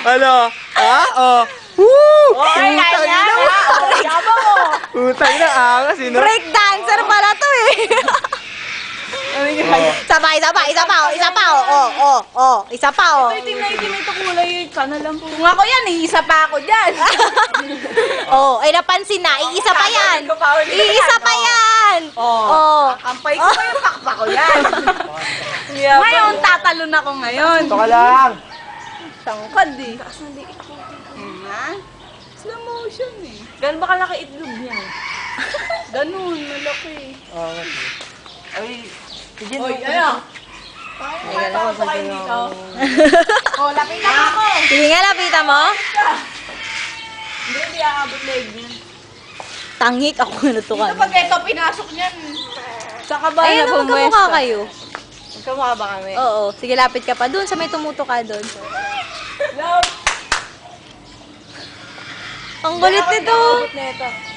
Ano? Ha? Oh. Woo! Ay, Putang kaya ina. na. Yaba mo. Putang ina, angas, Break dancer pala to eh. Oh. Sabay, isa pa, isa pa, isa pa, Itim na itim ito kulay. Sana lang po. Kung ako yan, isa pa ako dyan. ay napansin na, iisa pa yan. Iisa pa yan. Kampay ko pa yung pakpa ko yan. Ngayon, tatalon ako ngayon. Ito ka lang. Tangkad eh. Taas na liit ko. Ha? Slow motion eh. Ganun ba kalaki itlog niya? Ganun, malaki. Ay, Oy, ano? Ay, pa kayo dito. Oh, lapitan ako. Sige nga, lapitan mo. Hindi aabot leg niya. Tangik ako na to Dito pag ito, pinasok niyan. Saka ba Ayun na, magkamukha kayo. Magkamukha ba kami? Oo, sige lapit ka pa. Doon sa may tumuto ka doon. Love! Ang kulit nito. Nito.